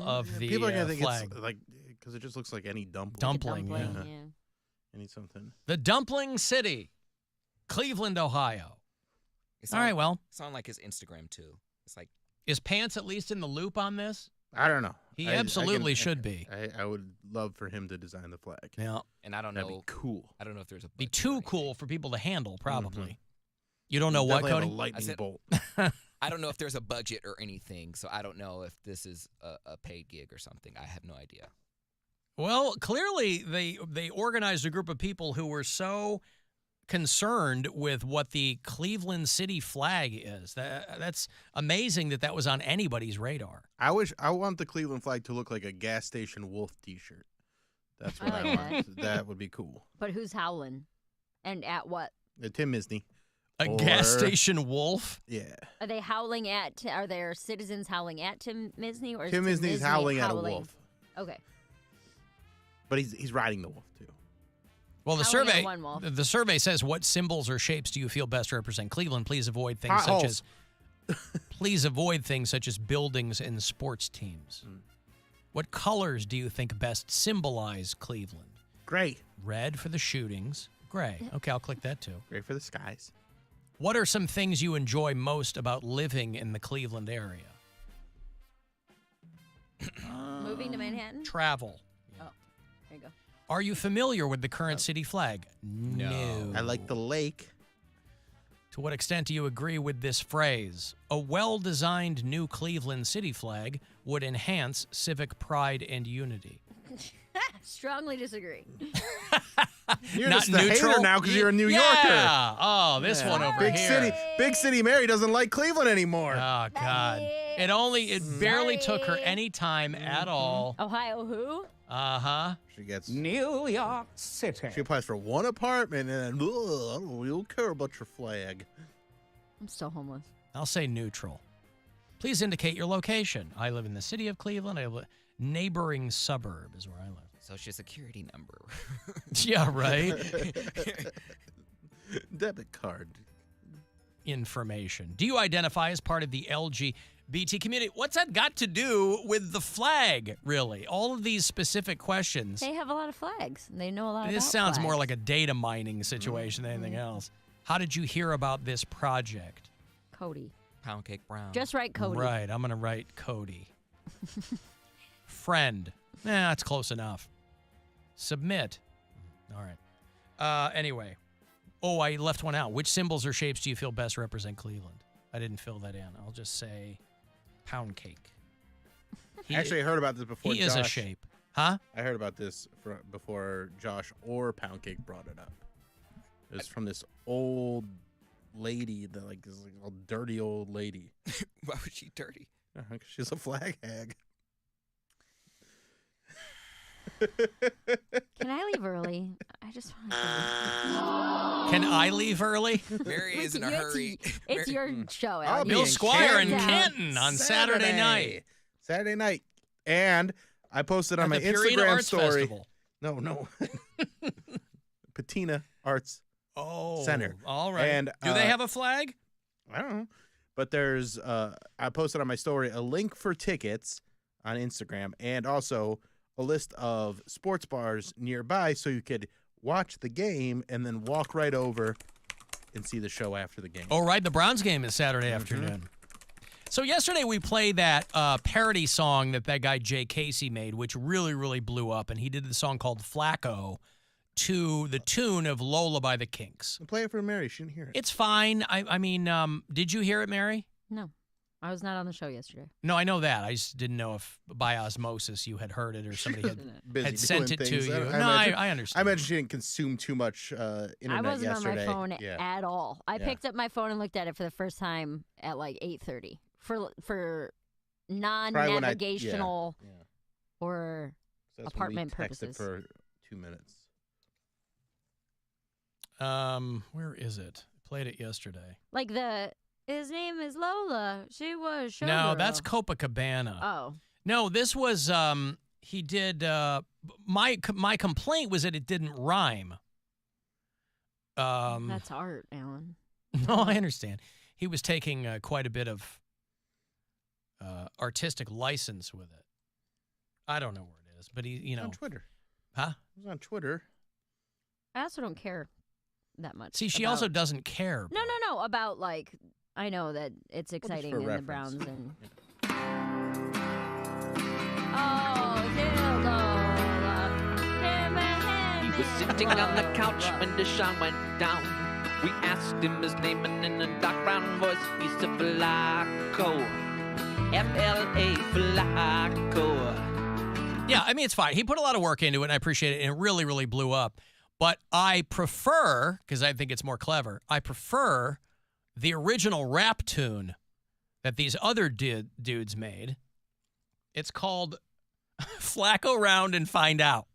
of the People are gonna think flag. it's like because it just looks like any dumpling. Dumpling, Dumpling, yeah. yeah. Any something. The Dumpling City, Cleveland, Ohio. All right, well. It's on like his Instagram too. It's like, Is Pants at least in the loop on this? I don't know. He absolutely should be. I would love for him to design the flag. Yeah. and I don't That'd know. be cool. I don't know if there's a Be budget or too anything. cool for people to handle, probably. You don't know what, Definitely Cody? have a lightning said- bolt. I don't know if there's a budget or anything, so I don't know if this is a paid gig or something. I have no idea. Well, clearly they organized a group of people who were so concerned with what the Cleveland City flag is. That's amazing that was on anybody's radar. I want the Cleveland flag to look like a gas station wolf T-shirt. That's what I like want. That would be cool. But who's howling? And at what? Tim Misney. A gas station wolf? Yeah. Are they howling at? Are there citizens howling at Tim Misney, or is Tim Misney's Misney howling at a wolf, Okay. but he's riding the wolf too. Well, the Howling at survey one wolf. the survey says, what symbols or shapes do you feel best represent Cleveland? Please avoid things such Potholes. as buildings and sports teams. What colors do you think best symbolize Cleveland? Gray. Red for the shootings. Gray. Okay, I'll click that too. Gray for the skies. What are some things you enjoy most about living in the Cleveland area? Moving to Manhattan. Travel. Oh, there you go. Are you familiar with the current city flag? No. I like the lake. To what extent do you agree with this phrase? A well-designed new Cleveland city flag would enhance civic pride and unity. Strongly disagree. You're Not just the neutral? hater now because you're a New Yorker. Yeah. Oh, this one over Big here. Big City Mary doesn't like Cleveland anymore. Oh, God. It barely took her any time at all. Ohio who? Uh-huh. She gets New York City. She applies for one apartment and then, I don't really care about your flag. I'm still homeless. I'll say neutral. Please indicate your location. I live in the city of Cleveland. Neighboring suburb is where I live. Social security number. Yeah, right. Debit card. Information. Do you identify as part of the LGBT community? What's that got to do with the flag, really? All of these specific questions. They have a lot of flags. They know a lot about This sounds more flags. like a data mining situation than anything else. How did you hear about this project? Cody. Poundcake Brown. Just write Cody. Right, I'm going to write Cody. Friend. That's close enough. Submit. All right. Anyway. Oh, I left one out. Which symbols or shapes do you feel best represent Cleveland? I didn't fill that in. I'll just say pound cake. Actually, I heard about this before. He is a shape. Huh? I heard about this before Josh or Poundcake brought it up. It was from this old lady, this dirty old lady. Why was she dirty? She's a flag hag. Can I leave early? I just want to. Can I leave early? Mary is in a hurry. It's your show, I'll Alan. be Bill in Squire in Canton. Canton on Saturday night. Saturday night. And I posted on At my the Purina Instagram Arts story. Festival. No. Patina Arts Oh, Center. All right. And, do they have a flag? I don't know. But there's I posted on my story a link for tickets on Instagram and also a list of sports bars nearby so you could watch the game and then walk right over and see the show after the game. Oh, right. The Browns game is Saturday afternoon. So yesterday we played that parody song that guy Jay Casey made, which really, really blew up. And he did the song called Flacco to the tune of Lola by the Kinks. Play it for Mary. She didn't hear it. It's fine. I mean, did you hear it, Mary? No, I was not on the show yesterday. No, I know that. I just didn't know if by osmosis you had heard it or somebody Busy had sent doing it to things. you. I I understand. I imagine she didn't consume too much internet I wasn't yesterday. on my phone Yeah. at all. I Yeah. picked up my phone and looked at it for the first time at like 8:30 for non-navigational Yeah. or So that's when we apartment texted purposes. for 2 minutes. Where is it? I played it yesterday. like his name is Lola. She was showgirl. No, that's Copacabana. Oh, No, this was he did my complaint was that it didn't rhyme. that's art, Alan. No, I understand. He was taking quite a bit of artistic license with it. I don't know where it is, but he, On Twitter. huh? It was on Twitter. I also don't care that much. See, she about- also doesn't care. No, about like I know that it's exciting for in the reference. Browns and. Oh, He was sitting on the couch when Deshaun went down. We asked him his name, and in a dark brown voice, he said Flacco. F-L-A, Flacco. Yeah, I mean, it's fine. He put a lot of work into it, and I appreciate it, and it really, really blew up. But I prefer, because I think it's more clever, I prefer the original rap tune that these other dudes made. It's called Flacco Round and Find Out.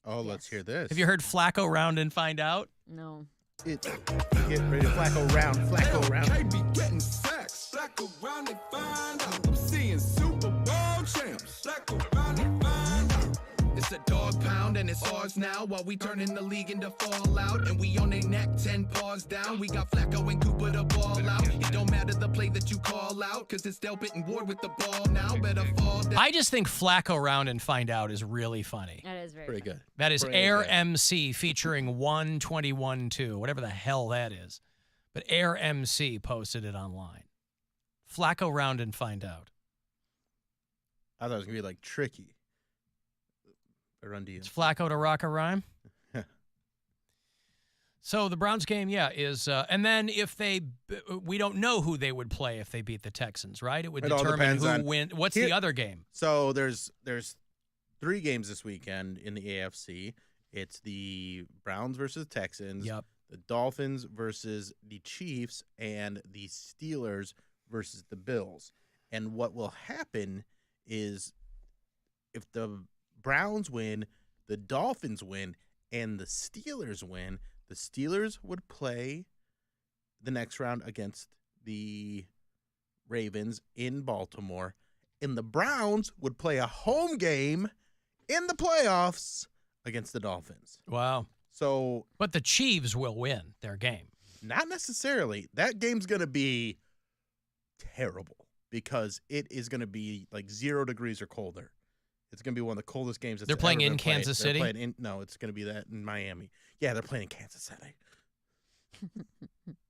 Oh, let's hear this. Have you heard Flacco Round and Find Out? no. Get ready to Flacco round. Flacco round. They be getting sex. Flacco round and find out. I'm seeing Super Bowl champs. Flacco round and find out. It's a dog pound and it's ours now. While we turning the league into fallout. And we on their neck 10 paws down. We got Flacco and Cooper the ball out. It don't matter the play that you call out. Cause it's Delpit and Ward with the ball now. Better fall down. I just think Flacco Round and Find Out is really funny. That is very Pretty funny. good. That is Pretty Air good. MC featuring 121.2, whatever the hell that is. But Air MC posted it online. Flacco Round and Find Out. I thought it was going to be like tricky. Run to you. It's Flacco to rock a rhyme. So the Browns game, yeah, is and then if we don't know who they would play if they beat the Texans, right? It would It all determine depends who on- win. What's Here- the other game? So there's 3 games this weekend in the AFC. It's the Browns versus Texans. Yep. The Dolphins versus the Chiefs, and the Steelers versus the Bills. And what will happen is if the Browns win, the Dolphins win, and the Steelers win, the Steelers would play the next round against the Ravens in Baltimore, and the Browns would play a home game in the playoffs against the Dolphins. Wow. So But the Chiefs will win their game. not necessarily. That game's going to be terrible because it is going to be like 0 degrees or colder. It's going to be one of the coldest games that's They're playing ever in been played. Kansas They're City? playing no, it's going to be that in Miami. Yeah, they're playing in Kansas City.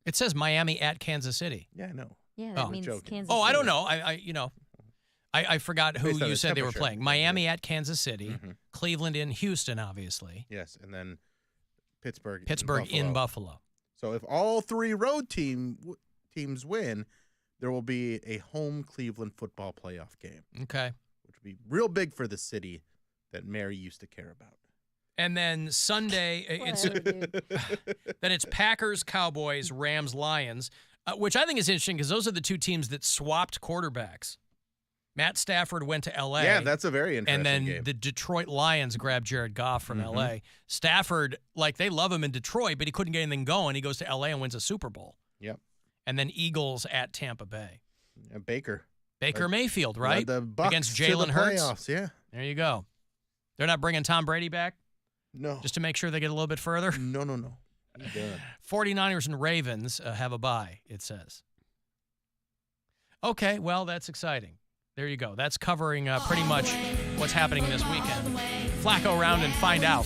It says Miami at Kansas City. Yeah, I know. Yeah, that Oh. means Joking. Kansas Oh, I don't City. know. I forgot who Based on you the said they were temperature. playing. Miami at Kansas City, Mhm. Cleveland in Houston, obviously, Yes, and then Pittsburgh Pittsburgh in Buffalo. So if all 3 road teams win, there will be a home Cleveland football playoff game, Okay. which would be real big for the city that Mary used to care about. And then Sunday, it's Whatever, dude. then it's Packers, Cowboys, Rams, Lions, which I think is interesting because those are the 2 teams that swapped quarterbacks. Matt Stafford went to L.A. Yeah, that's a very interesting and then game. the Detroit Lions grabbed Jared Goff from Mhm. L.A. Stafford, like they love him in Detroit, but he couldn't get anything going. He goes to L.A. and wins a Super Bowl. Yep. And then Eagles at Tampa Bay. And Baker. Baker Like, Mayfield, led right? The Bucs Against to the Jalen Hurts. playoffs, yeah. There you go. They're not bringing Tom Brady back No. just to make sure they get a little bit further. No. He's done. 49ers and Ravens have a bye, it says. Okay, well, that's exciting. There you go. That's covering pretty much what's happening this weekend. Flacco Round and Find Out.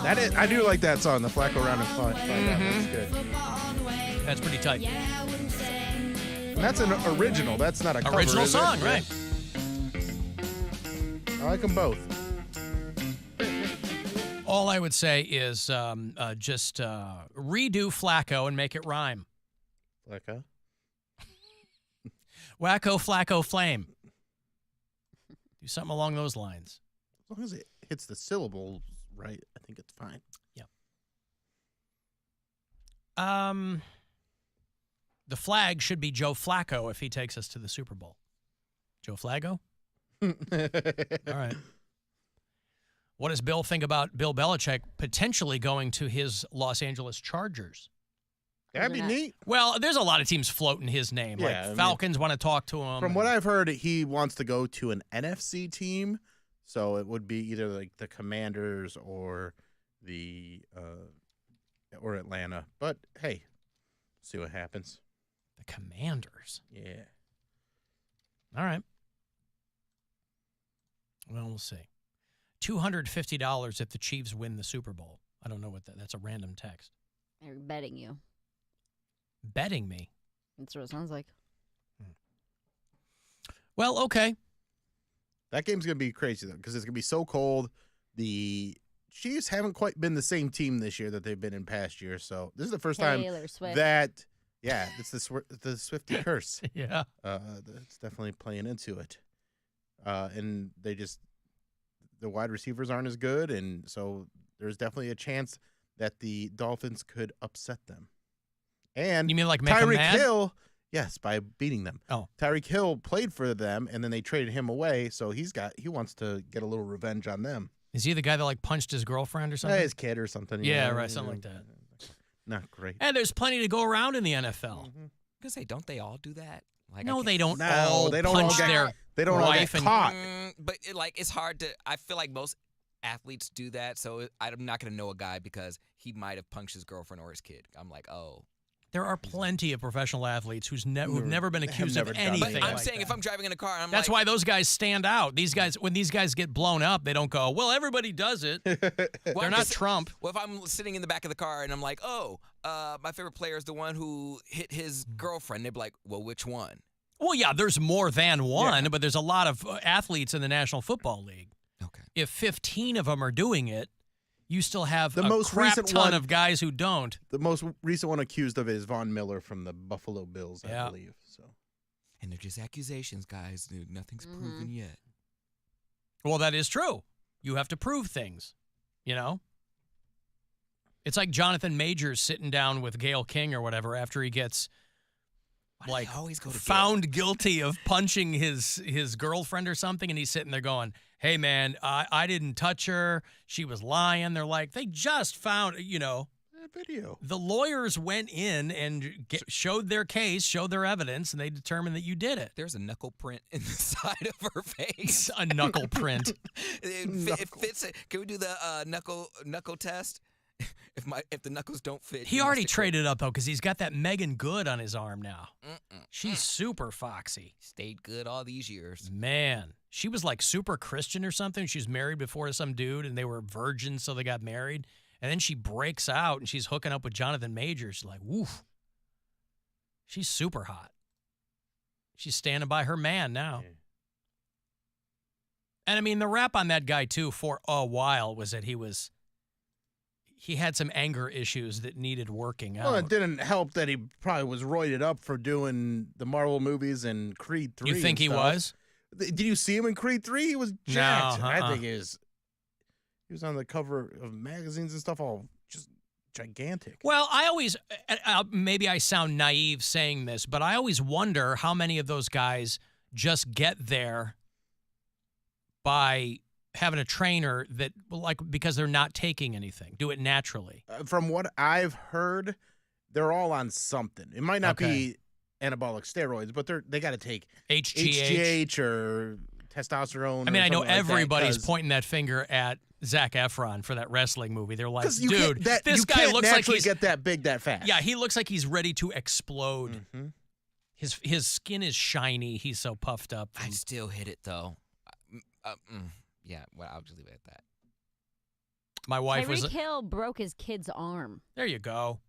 That is, I do like that song, the Flacco Round and Find Out. Mm-hmm. That's good. That's pretty tight. And that's an original. That's not a cover, Original is it? song, right? I like them both. All I would say is just redo Flacco and make it rhyme. Flacco. Wacko, Flacco, Flame. Do something along those lines. As long as it hits the syllables right, I think it's fine. The flag should be Joe Flacco if he takes us to the Super Bowl. Joe Flacco? All right. What does Bill think about Bill Belichick potentially going to his Los Angeles Chargers? That'd be neat. Well, there's a lot of teams floating his name. Yeah, I Like mean, Falcons want to talk to him. From what I've heard, he wants to go to an NFC team, so it would be either like the Commanders or the or Atlanta. But hey, see what happens. The Commanders. Yeah. All right. We'll see. $250 if the Chiefs win the Super Bowl. I don't know what that's a random text. They're betting you. Betting me? That's what it sounds like. Well, okay. That game's going to be crazy, though, because it's going to be so cold. The Chiefs haven't quite been the same team this year that they've been in past years. So this is the first time Taylor Swift. that, yeah, it's the Swiftie curse. Yeah. It's definitely playing into it. And the wide receivers aren't as good, and so there's definitely a chance that the Dolphins could upset them. And You mean like make 'em Tyreek mad? Hill, yes, by beating them. Oh. Tyreek Hill played for them, and then they traded him away, so he wants to get a little revenge on them. Is he the guy that like punched his girlfriend or something? His kid or something. Yeah, right, something like that. Not great. And there's plenty to go around in the NFL. Mm-hmm. I say, don't they all do that? Like, No, they don't No, all they don't all punch get- their They don't all wife get and caught. But it's hard to. I feel like most athletes do that, so I'm not gonna know a guy because he might have punched his girlfriend or his kid. I'm like, oh. There are plenty of professional athletes who've never been have accused never of done anything. that. But I'm like saying that. if I'm driving in a car, and I'm That's like, why those guys stand out. When these guys get blown up, they don't go, well, everybody does it. well, They're I'm not just- Trump. Well, if I'm sitting in the back of the car and I'm like, oh, my favorite player is the one who hit his girlfriend, they'd be like, well, which one? Well, yeah, there's more than one, but there's a lot of athletes in the National Football League. Okay. If 15 of them are doing it, you still have The a most crap recent ton one- of guys who don't. The most recent one accused of it is Von Miller from the Buffalo Bills, Yeah. I believe. So And they're just accusations, guys. Dude, nothing's proven yet. Well, that is true. You have to prove things, It's like Jonathan Majors sitting down with Gayle King or whatever after he gets Why do they always go to found guilty of punching his girlfriend or something, and he's sitting there going, hey, man, I didn't touch her. She was lying. They're like, they just found, that video. the lawyers went in and showed their case, showed their evidence, and they determined that you did it. There's a knuckle print in the side of her face. A knuckle print. It fits. Can we do the knuckle test? If the knuckles don't fit, He must already have quit. traded up, though, because he's got that Megan Good on his arm now. Mm-mm. She's super foxy. Stayed good all these years. Man, she was like super Christian or something. She was married before to some dude, and they were virgins, so they got married. And then she breaks out, and she's hooking up with Jonathan Majors. She's like, woof. She's super hot. She's standing by her man now. Yeah. And, I mean, the rap on that guy, too, for a while was that he had some anger issues that needed working out. Well, it didn't help that he probably was roided up for doing the Marvel movies and Creed 3. You think and he stuff. was? Did you see him in Creed 3? He was jacked. No, I think he was on the cover of magazines and stuff, all just gigantic. Well, I always, maybe I sound naive saying this, but I always wonder how many of those guys just get there by having a trainer that, because they're not taking anything, do it naturally. From what I've heard, they're all on something. It might not be anabolic steroids, but they got to take HGH or testosterone. I mean, I know something like that, everybody's 'cause- pointing that finger at Zac Efron for that wrestling movie. They're like, 'cause you dude, can't- this you guy can't looks like naturally he's get that big that fast. Yeah, he looks like he's ready to explode. Mhm. His skin is shiny. He's so puffed up. I still hit it though. Yeah, well, I'll just leave it at that. My wife was. Tyreek Hill broke his kid's arm. There you go.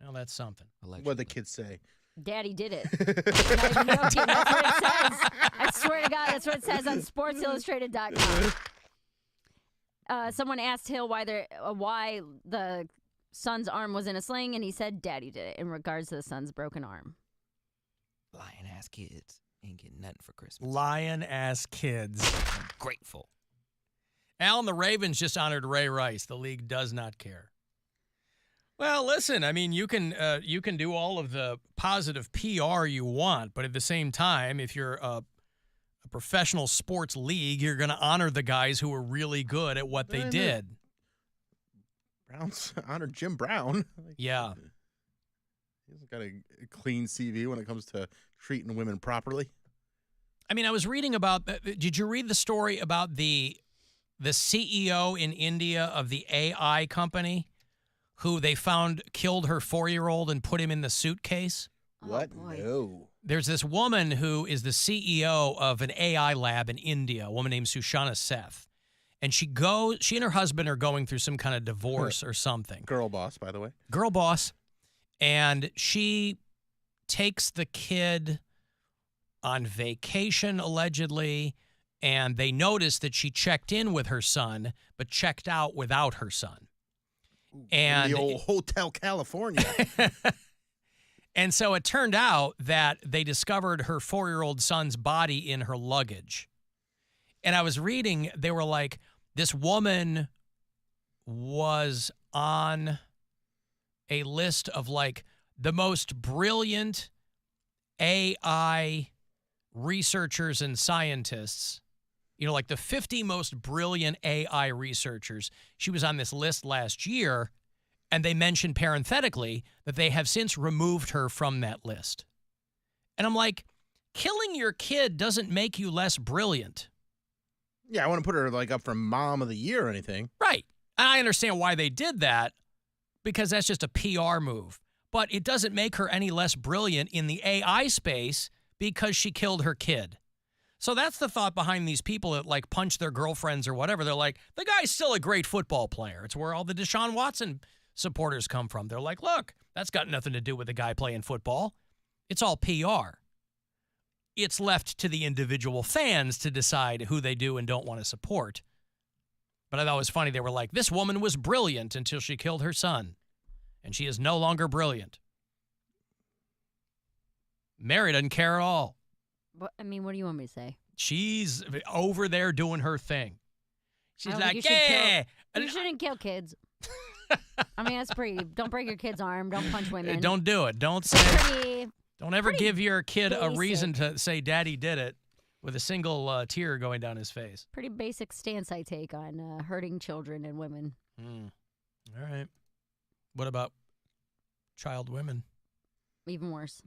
Well, that's something. What the kids say. Daddy did it. Not even joking. That's what it says. I swear to God, that's what it says on SportsIllustrated.com. Someone asked Hill why the son's arm was in a sling, and he said Daddy did it in regards to the son's broken arm. Lying ass kids ain't getting nothing for Christmas. Lion ass kids. I'm grateful. Alan, the Ravens just honored Ray Rice. The league does not care. Well, listen, I mean, you can do all of the positive PR you want, but at the same time, if you're a professional sports league, you're going to honor the guys who are really good at what they did. Browns honored Jim Brown. Yeah. He's got a clean CV when it comes to treating women properly. I mean, I was reading about. Did you read the story about the CEO in India of the AI company, who they found killed her 4-year-old and put him in the suitcase? What? Oh, boy. No. There's this woman who is the CEO of an AI lab in India, a woman named Sushana Seth. And she and her husband are going through some kind of divorce or something. Girl boss, by the way. Girl boss. And she takes the kid on vacation, allegedly, and they notice that she checked in with her son, but checked out without her son. And in the old Hotel California. And so it turned out that they discovered her 4-year-old son's body in her luggage. And I was reading, they were like, this woman was on a list of like the most brilliant AI researchers and scientists, you know, like the 50 most brilliant AI researchers. She was on this list last year. And they mentioned parenthetically that they have since removed her from that list. And I'm like, killing your kid doesn't make you less brilliant. Yeah, I want to put her like up for Mom of the Year or anything. Right. And I understand why they did that, because that's just a PR move. But it doesn't make her any less brilliant in the AI space because she killed her kid. So that's the thought behind these people that like punch their girlfriends or whatever. They're like, the guy's still a great football player. It's where all the Deshaun Watson supporters come from. They're like, look, that's got nothing to do with the guy playing football. It's all PR. It's left to the individual fans to decide who they do and don't want to support. But I thought it was funny. They were like, this woman was brilliant until she killed her son. And she is no longer brilliant. Mary doesn't care at all. What do you want me to say? She's over there doing her thing. She's like, You shouldn't kill kids. I mean, that's pretty. Don't break your kid's arm. Don't punch women. Don't do it. Don't ever give your kid a reason to say daddy did it with a single tear going down his face. Pretty basic stance I take on hurting children and women. All right. What about child women? Even worse.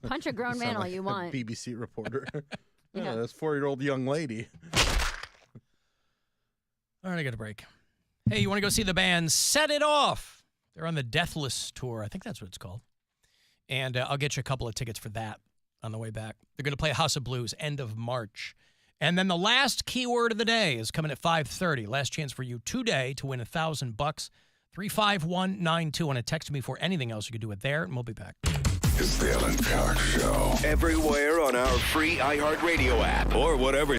Punch a grown man all you want. BBC reporter. Yeah. This 4-year-old young lady. All right, I got a break. Hey, you want to go see the band Set It Off? They're on the Deathless Tour. I think that's what it's called. And I'll get you a couple of tickets for that on the way back. They're going to play House of Blues end of March. And then the last keyword of the day is coming at 5:30. Last chance for you today to win $1,000. 35192. Want to text me for anything else, you can do it there, and we'll be back. It's the Alan Cox Show. Everywhere on our free iHeartRadio app or whatever